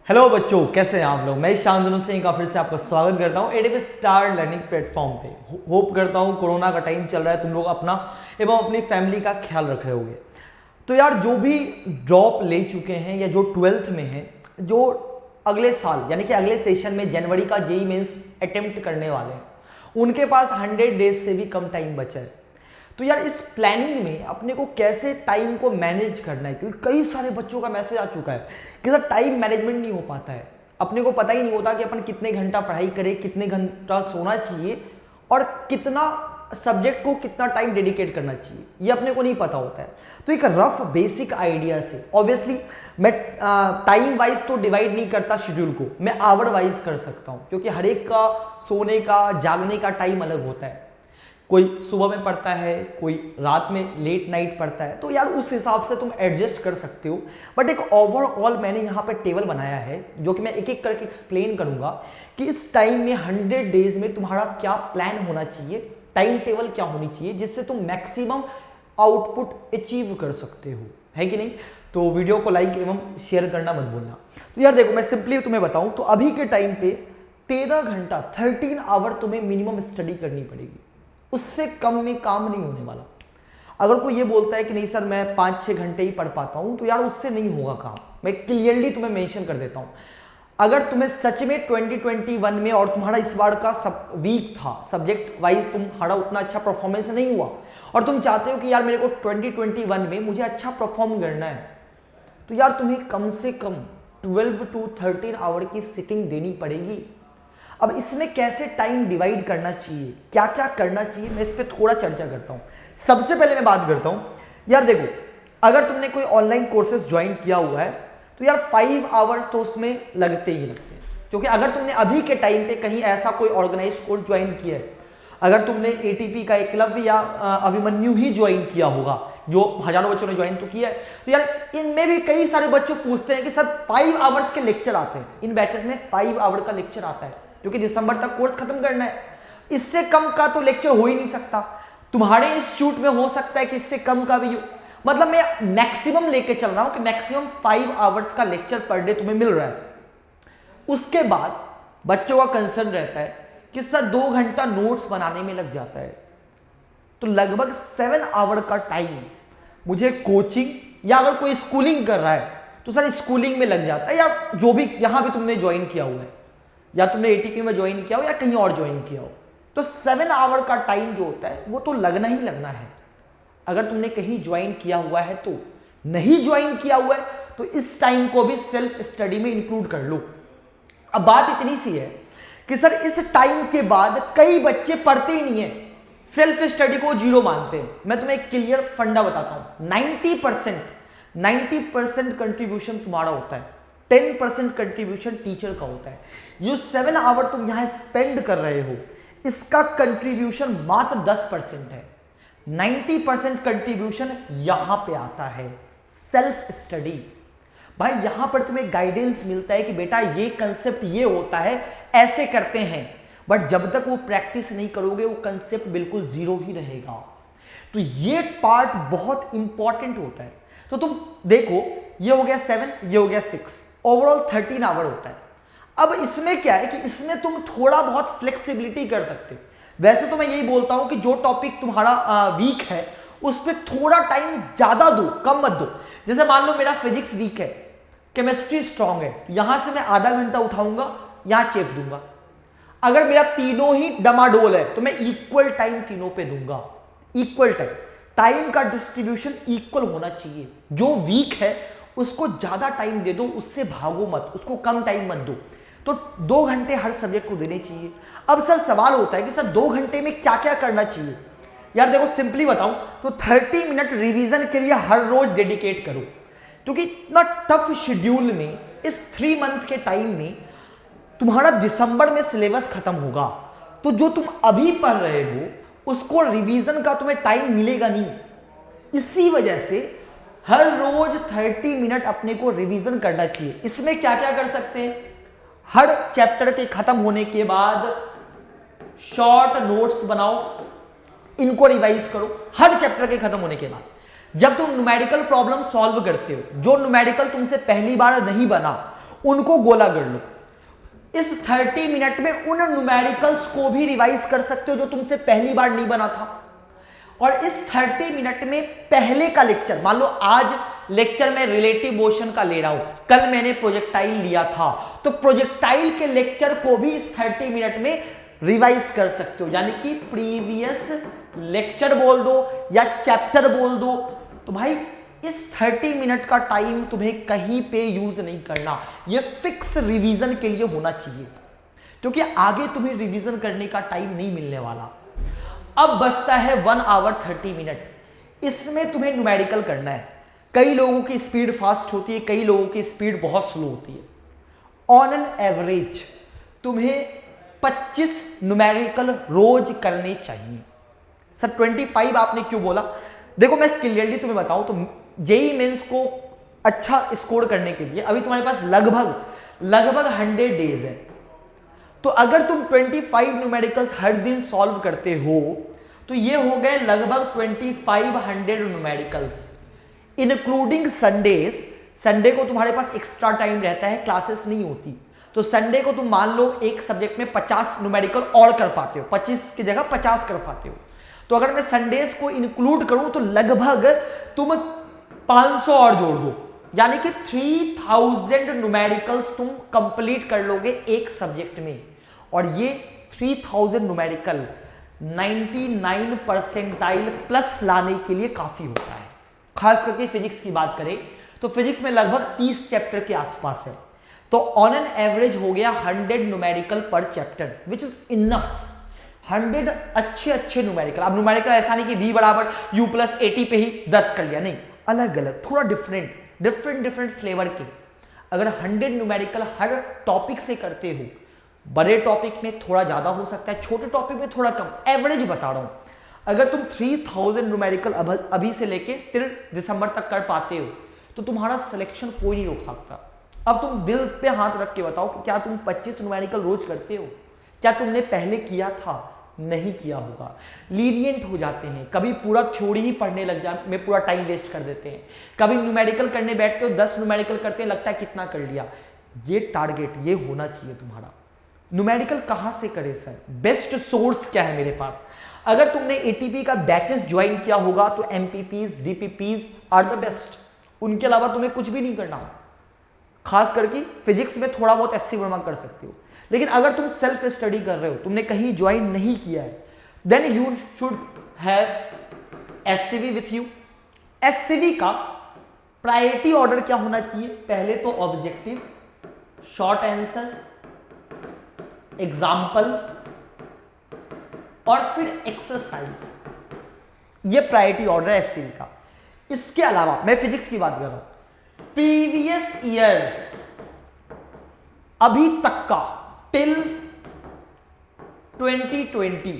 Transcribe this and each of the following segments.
Hello बच्चों, कैसे हैं आप लोग। मैं शांतनु सिंह का फिर से आपका स्वागत करता हूं एडीपी स्टार लर्निंग प्लेटफॉर्म पे। होप करता हूं कोरोना का टाइम चल रहा है, तुम लोग अपना एवं अपनी फैमिली का ख्याल रख रहे होगे। तो यार, जो भी ड्रॉप ले चुके हैं या जो 12th में हैं, जो अगले साल यानी कि अगले सेशन में जनवरी का जेईई मेंस अटेम्प्ट करने वाले हैं, उनके पास 100 डेज से भी कम टाइम बचा है। तो यार, इस प्लानिंग में अपने को कैसे टाइम को मैनेज करना है, क्योंकि कई सारे बच्चों का मैसेज आ चुका है कि सर टाइम मैनेजमेंट नहीं हो पाता है। अपने को पता ही नहीं होता कि अपन कितने घंटा पढ़ाई करें, कितने घंटा सोना चाहिए और कितना सब्जेक्ट को कितना टाइम डेडिकेट करना चाहिए, ये अपने को नहीं पता होता है। तो एक रफ बेसिक आइडिया से, ऑब्वियसली मैं टाइम वाइज तो डिवाइड नहीं करता शेड्यूल को, मैं आवर वाइज कर सकता हूँ, क्योंकि हर एक का सोने का जागने का टाइम अलग होता है। कोई सुबह में पढ़ता है, कोई रात में लेट नाइट पढ़ता है, तो यार उस हिसाब से तुम एडजस्ट कर सकते हो। बट एक ओवरऑल मैंने यहाँ पे टेबल बनाया है, जो कि मैं एक एक करके एक्सप्लेन करूंगा कि इस टाइम में 100 डेज में तुम्हारा क्या प्लान होना चाहिए, टाइम टेबल क्या होनी चाहिए, जिससे तुम मैक्सिमम आउटपुट अचीव कर सकते हो, है कि नहीं। तो वीडियो को लाइक एवं शेयर करना मत भूलना। तो यार देखो, मैं सिंपली तुम्हें बताऊं तो अभी के टाइम पे 13 घंटा 13 आवर तुम्हें मिनिमम स्टडी करनी पड़ेगी, उससे कम में काम नहीं होने वाला। अगर कोई ये बोलता है कि नहीं सर मैं 5-6 घंटे ही पढ़ पाता हूं, तो यार उससे नहीं होगा काम। मैं क्लियरली तुम्हें मेंशन कर देता हूं। अगर तुम्हें सच में 2021 में और तुम्हारा इस बार का सब वीक था, सब्जेक्ट वाइज तुम्हारा उतना अच्छा परफॉर्मेंस नहीं हुआ और तुम चाहते हो कि यार मेरे को 2021 में मुझे अच्छा परफॉर्म करना है, तो यार तुम्हें कम से कम 12 to 13 आवर की सिटिंग देनी पड़ेगी। अब इसमें कैसे टाइम डिवाइड करना चाहिए, क्या क्या करना चाहिए, मैं इस पर थोड़ा चर्चा करता हूं। सबसे पहले मैं बात करता हूं, यार देखो, अगर तुमने कोई ऑनलाइन कोर्सेज ज्वाइन किया हुआ है तो यार 5 आवर्स तो उसमें लगते ही लगते हैं, क्योंकि अगर तुमने अभी के टाइम पे कहीं ऐसा कोई ऑर्गेनाइज कोर्स ज्वाइन किया है, अगर तुमने एटीपी का एकलव्य या अभिमन्यु ही ज्वाइन किया होगा, जो हजारों बच्चों ने ज्वाइन तो किया है, तो यार इनमें भी कई सारे बच्चों पूछते हैं कि सर 5 आवर्स के लेक्चर आते हैं, इन बैचेस में 5 आवर का लेक्चर आता है, क्योंकि दिसंबर तक कोर्स खत्म करना है। इससे कम का तो लेक्चर हो ही नहीं सकता। तुम्हारे इंस्टीट्यूट में हो सकता है कि इससे कम का भी हो, मतलब मैं मैक्सिमम लेके चल रहा हूं कि मैक्सिमम 5 आवर्स का लेक्चर पर डे तुम्हें मिल रहा है। उसके बाद बच्चों का कंसर्न रहता है कि सर 2 घंटा नोट्स बनाने में लग जाता है, तो लगभग 7 आवर का टाइम मुझे कोचिंग या अगर कोई स्कूलिंग कर रहा है तो सर स्कूलिंग में लग जाता है, या जो भी यहां भी तुमने ज्वाइन किया हुआ है, या तुमने एटीपी में ज्वाइन किया हो या कहीं और ज्वाइन किया हो, तो 7 आवर का टाइम जो होता है वो तो लगना ही लगना है। अगर तुमने कहीं ज्वाइन किया हुआ है तो, नहीं ज्वाइन किया हुआ है तो इस टाइम को भी सेल्फ स्टडी में इंक्लूड कर लो। अब बात इतनी सी है कि सर इस टाइम के बाद कई बच्चे पढ़ते ही नहीं है, सेल्फ स्टडी को जीरो मानते हैं। मैं तुम्हें एक क्लियर फंडा बताता हूं, 90% कंट्रीब्यूशन तुम्हारा होता है, 10% कंट्रीब्यूशन टीचर का होता है। जो 7 आवर तुम यहां स्पेंड कर रहे हो, इसका कंट्रीब्यूशन मात्र 10% है। 90% कंट्रीब्यूशन यहां पे आता है सेल्फ स्टडी। भाई यहां पर तुम्हें गाइडेंस मिलता है कि बेटा ये कंसेप्ट ये होता है, ऐसे करते हैं, बट जब तक वो प्रैक्टिस नहीं करोगे वो कंसेप्ट बिल्कुल जीरो ही रहेगा। तो ये पार्ट बहुत इंपॉर्टेंट होता है। तो तुम देखो, ये हो गया 7, ये हो गया 6, ओवरऑल 13 आवर होता है। अब इसमें क्या है कि इसमें तुम थोड़ा बहुत फ्लेक्सिबिलिटी कर सकते हो। वैसे तो मैं यही बोलता हूं कि जो टॉपिक तुम्हारा वीक है उस पर थोड़ा टाइम ज्यादा दो, कम मत दो। जैसे मान लो मेरा फिजिक्स वीक है, केमिस्ट्री स्ट्रांग है, यहां से मैं आधा घंटा उठाऊंगा, यहां चेप दूंगा। अगर मेरा तीनों ही डमाडोल है तो मैं इक्वल टाइम तीनों पे दूंगा। इक्वल टाइम का डिस्ट्रीब्यूशन इक्वल होना चाहिए। जो वीक है उसको ज्यादा टाइम दे दो, उससे भागो मत, उसको कम टाइम मत दो। तो 2 घंटे हर सब्जेक्ट को देने चाहिए। अब सर सवाल होता है कि सर 2 घंटे में क्या क्या करना चाहिए। यार देखो, सिंपली बताऊं तो 30 मिनट रिवीजन के लिए हर रोज डेडिकेट करो, क्योंकि इतना टफ शेड्यूल में इस 3 मंथ के टाइम में तुम्हारा दिसंबर में सिलेबस खत्म होगा, तो जो तुम अभी पढ़ रहे हो उसको रिवीजन का तुम्हें टाइम मिलेगा नहीं। इसी वजह से हर रोज 30 मिनट अपने को रिवीजन करना चाहिए। इसमें क्या क्या कर सकते हैं, हर चैप्टर के खत्म होने के बाद शॉर्ट नोट्स बनाओ, इनको रिवाइज करो हर चैप्टर के खत्म होने के बाद। जब तुम न्यूमेरिकल प्रॉब्लम सॉल्व करते हो, जो न्यूमेरिकल तुमसे पहली बार नहीं बना उनको गोला कर लो। इस 30 मिनट में उन न्यूमेरिकल्स को भी रिवाइज कर सकते हो जो तुमसे पहली बार नहीं बना था। और इस 30 मिनट में पहले का लेक्चर, मान लो आज लेक्चर में रिलेटिव मोशन का ले रहा हूं, कल मैंने प्रोजेक्टाइल लिया था, तो प्रोजेक्टाइल के लेक्चर को भी इस 30 मिनट में रिवाइज कर सकते हो। यानी कि प्रीवियस लेक्चर बोल दो या चैप्टर बोल दो। तो भाई इस 30 मिनट का टाइम तुम्हें कहीं पे यूज नहीं करना, ये फिक्स रिवीजन के लिए होना चाहिए, क्योंकि आगे तुम्हें रिवीजन करने का टाइम नहीं मिलने वाला। अब बचता है 1 आवर 30 मिनट, इसमें तुम्हें न्यूमेरिकल करना है। कई लोगों की स्पीड फास्ट होती है, कई लोगों की स्पीड बहुत स्लो होती है। ऑन एन एवरेज तुम्हें 25 न्यूमेरिकल रोज करने चाहिए। सर 25 आपने क्यों बोला? देखो मैं क्लियरली तुम्हें बताऊं तो जेईई मेंस को अच्छा स्कोर करने के लिए अभी तुम्हारे पास लगभग 100 डेज है। तो अगर तुम 25 न्यूमेरिकल्स हर दिन सॉल्व करते हो तो ये हो गए लगभग 2500 न्यूमेरिकल्स, इंक्लूडिंग संडेज। संडे को तुम्हारे पास एक्स्ट्रा टाइम रहता है, क्लासेस नहीं होती, तो संडे को तुम मान लो एक सब्जेक्ट में 50 न्यूमेरिकल और कर पाते हो, 25 की जगह 50 कर पाते हो। तो अगर मैं संडेज को इंक्लूड करूं तो लगभग तुम 500 और जोड़ दो, यानी कि 3000 न्यूमेरिकल्स तुम कंप्लीट कर लोगे एक सब्जेक्ट में। और ये 3000 न्यूमेरिकल 99 परसेंटाइल प्लस लाने के लिए काफी होता है। खास करके फिजिक्स की बात करें तो फिजिक्स में लगभग 30 चैप्टर के आसपास है, तो ऑन एन एवरेज हो गया 100 न्यूमेरिकल पर चैप्टर, विच इज इनफ। 100 अच्छे न्यूमेरिकल। अब न्यूमेरिकल ऐसा नहीं कि v बराबर u प्लस 80 पे ही 10 कर लिया, नहीं, अलग अलग, थोड़ा डिफरेंट फ्लेवर के। अगर 100 न्यूमेरिकल हर टॉपिक से करते हो, बड़े टॉपिक में थोड़ा ज्यादा हो सकता है, छोटे टॉपिक में थोड़ा कम, एवरेज बता रहा हूं। अगर तुम 3000 न्यूमेरिकल अभी से लेके 3 दिसंबर तक कर पाते हो तो तुम्हारा सिलेक्शन कोई नहीं रोक सकता। अब तुम दिल पे हाथ रख के बताओ कि क्या तुम 25 न्यूमेरिकल रोज करते हो? क्या तुमने पहले किया था? नहीं किया होगा। लीनियंट हो जाते हैं, कभी पूरा थ्योरी ही पढ़ने लग जा में पूरा टाइम वेस्ट कर देते हैं, कभी न्यूमेरिकल करने बैठते हो 10 न्यूमेरिकल करते हैं, लगता है कितना कर लिया। ये टारगेट ये होना चाहिए तुम्हारा। न्यूमेरिकल कहां से करे सर? बेस्ट सोर्स क्या है मेरे पास? अगर तुमने एटीपी का बैचेस ज्वाइन किया होगा तो एमपीपीज डीपीपीज आर द बेस्ट, उनके अलावा तुम्हें कुछ भी नहीं करना। खास करके फिजिक्स में थोड़ा बहुत एससी वर्मा कर सकते हो, लेकिन अगर तुम सेल्फ स्टडी कर रहे हो, तुमने कहीं ज्वाइन नहीं किया है, then you should have SCV with you. SCV का प्रायोरिटी ऑर्डर क्या होना चाहिए? पहले तो ऑब्जेक्टिव, शॉर्ट आंसर, एग्जाम्पल और फिर एक्सरसाइज। ये प्रायोरिटी ऑर्डर है एससीवी का। इसके अलावा मैं फिजिक्स की बात कर रहा हूं, प्रीवियस ईयर अभी तक का टिल 2020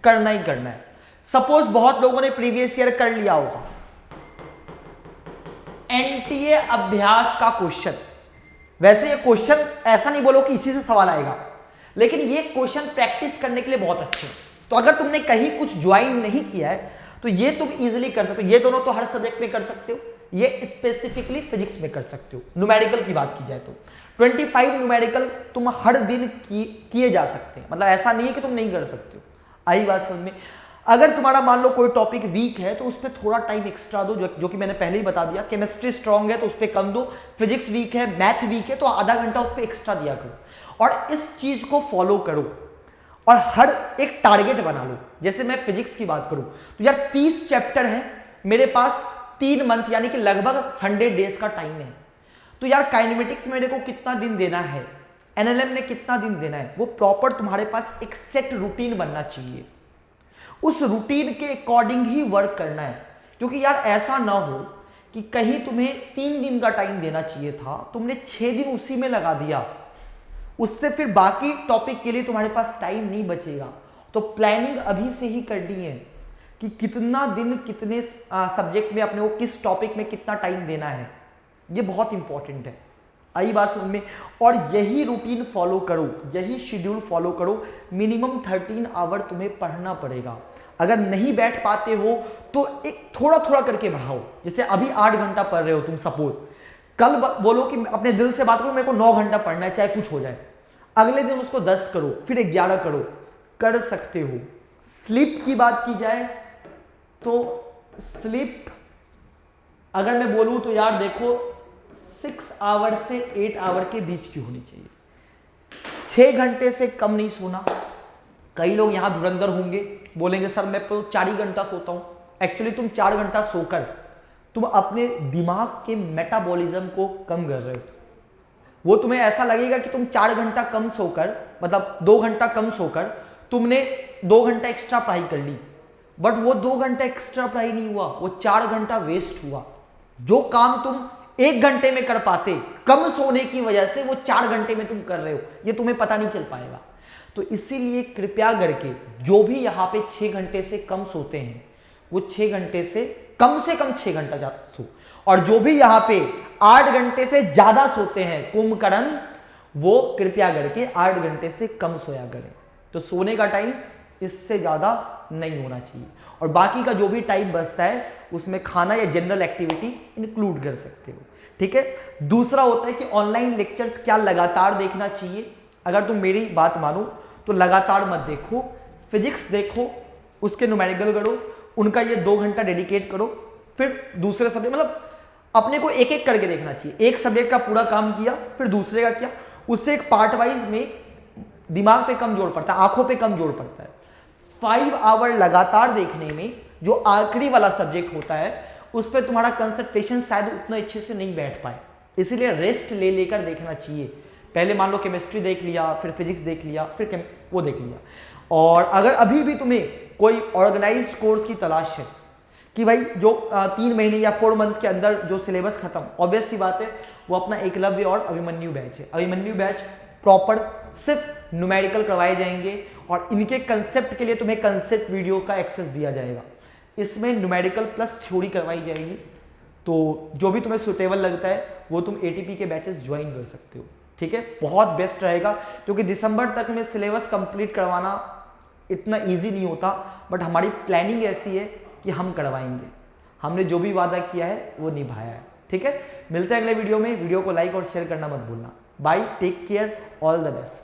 करना ही करना है। सपोज बहुत लोगों ने प्रीवियस ईयर कर लिया होगा, एनटीए अभ्यास का क्वेश्चन। वैसे ये क्वेश्चन ऐसा नहीं बोलो कि इसी से सवाल आएगा, लेकिन ये क्वेश्चन प्रैक्टिस करने के लिए बहुत अच्छे हैं। तो अगर तुमने कहीं कुछ ज्वाइन नहीं किया है तो ये तुम इजीली कर सकते हो। ये दोनों तो हर सब्जेक्ट में कर सकते हो, ये स्पेसिफिकली फिजिक्स में कर सकते हो। न्यूमेरिकल की बात की जाए तो 25 न्यूमेरिकल तुम हर दिन किए जा सकते हैं, मतलब ऐसा नहीं है कि तुम नहीं कर सकते हो। आई बात समझ में? अगर तुम्हारा मान लो कोई टॉपिक वीक है तो उस पर थोड़ा टाइम एक्स्ट्रा दो, जो कि मैंने पहले ही बता दिया। केमिस्ट्री स्ट्रांग है तो उस पर कम दो, फिजिक्स वीक है, मैथ वीक है तो आधा घंटा उस पर एक्स्ट्रा दिया करो। और इस चीज को फॉलो करो और हर एक टारगेट बना लो। जैसे मैं फिजिक्स की बात करूं तो यार 30 चैप्टर हैं मेरे पास, 3 मंथ यानी कि लगभग 100 डेज का टाइम है। तो यार काइनेमेटिक्स मेरे को कितना दिन देना है, एनएलएम में कितना दिन देना है, वो प्रॉपर तुम्हारे पास एक सेट रूटीन बनना चाहिए। उस रूटीन के अकॉर्डिंग ही वर्क करना है, क्योंकि यार ऐसा ना हो कि कहीं तुम्हें 3 दिन का टाइम देना चाहिए था, तुमने 6 दिन उसी में लगा दिया, उससे फिर बाकी टॉपिक के लिए तुम्हारे पास टाइम नहीं बचेगा। तो प्लानिंग अभी से ही करनी है कि कितना दिन कितने सब्जेक्ट में अपने को किस टॉपिक में कितना टाइम देना है, ये बहुत इंपॉर्टेंट है। आई बात समझ में? और यही रूटीन फॉलो करो, यही शेड्यूल फॉलो करो। मिनिमम 13 आवर तुम्हें पढ़ना पड़ेगा। अगर नहीं बैठ पाते हो तो एक थोड़ा थोड़ा करके बढ़ाओ। जैसे अभी 8 घंटा पढ़ रहे हो तुम, सपोज कल बोलो कि अपने दिल से बात करो मेरे को 9 घंटा पढ़ना है चाहे कुछ हो जाए, अगले दिन उसको 10 करो, फिर 11 करो, कर सकते हो। स्लीप की बात की जाए तो स्लीप अगर मैं बोलूं तो यार देखो 6 आवर से 8 आवर के बीच की होनी चाहिए, 6 घंटे से कम नहीं सोना। कई लोग यहां धुरंधर होंगे, बोलेंगे सर मैं तो 4 ही घंटा सोता हूं। एक्चुअली तुम 4 घंटा सोकर तुम अपने दिमाग के मेटाबॉलिज्म को कम कर रहे हो। वो तुम्हें ऐसा लगेगा कि तुम 4 घंटा कम सोकर, मतलब 2 घंटा कम सोकर तुमने 2 घंटा एक्स्ट्रा पढ़ाई कर ली, बट वो 2 घंटा एक्स्ट्रा पढ़ाई नहीं हुआ, वो 4 घंटा वेस्ट हुआ। जो काम तुम 1 घंटे में कर पाते, कम सोने की वजह से वो 4 घंटे में तुम कर रहे हो, ये तुम्हें पता नहीं चल पाएगा। तो इसीलिए कृपया करके जो भी यहाँ पे 6 घंटे से कम सोते हैं वो 6 घंटे से कम 6 घंटा सो, और जो भी यहाँ पे 8 घंटे से ज्यादा सोते हैं कुंभकर्ण, वो कृपया करके 8 घंटे से कम सोया करें। तो सोने का टाइम इससे ज्यादा नहीं होना चाहिए, और बाकी का जो भी टाइम बचता है उसमें खाना या जनरल एक्टिविटी इंक्लूड कर सकते हो। ठीक है। दूसरा होता है कि ऑनलाइन लेक्चर्स क्या लगातार देखना चाहिए। अगर तुम मेरी बात मानो तो लगातार मत देखो, फिजिक्स देखो, उसके न्यूमेरिकल करो, उनका ये 2 घंटा डेडिकेट करो, फिर दूसरे सब्जेक्ट, मतलब अपने को एक एक करके देखना चाहिए। एक सब्जेक्ट का पूरा काम किया, फिर दूसरे का किया, उससे एक पार्ट वाइज में दिमाग पे कम जोर पड़ता है, आंखों पे कम जोर पड़ता है। 5 आवर लगातार देखने में जो आखिरी वाला सब्जेक्ट होता है उस पर तुम्हारा कंसंट्रेशन शायद उतना अच्छे से नहीं बैठ पाए, इसीलिए रेस्ट ले लेकर देखना चाहिए। पहले मान लो केमिस्ट्री देख लिया, फिर फिजिक्स देख लिया, फिर वो देख लिया। और अगर अभी भी तुम्हें कोई ऑर्गेनाइज्ड कोर्स की तलाश है कि भाई जो 3 महीने या 4 मंथ के अंदर जो सिलेबस खत्म, ऑब्वियस सी बात है वो अपना एकलव्य और अभिमन्यु बैच है। अभिमन्यु बैच प्रॉपर सिर्फ न्यूमेरिकल करवाए जाएंगे, और इनके कंसेप्ट के लिए तुम्हें कंसेप्ट वीडियो का एक्सेस दिया जाएगा। इसमें न्यूमेरिकल प्लस थ्योरी करवाई जाएगी। तो जो भी तुम्हें सुटेबल लगता है वो तुम एटीपी के बैचेस ज्वाइन कर सकते हो। ठीक है, बहुत बेस्ट रहेगा, क्योंकि दिसंबर तक में सिलेबस कंप्लीट करवाना इतना इजी नहीं होता, बट हमारी प्लानिंग ऐसी है कि हम करवाएंगे। हमने जो भी वादा किया है वो निभाया है। ठीक है, मिलते हैं अगले वीडियो में। वीडियो को लाइक और शेयर करना मत भूलना। Bye, take care, all the best.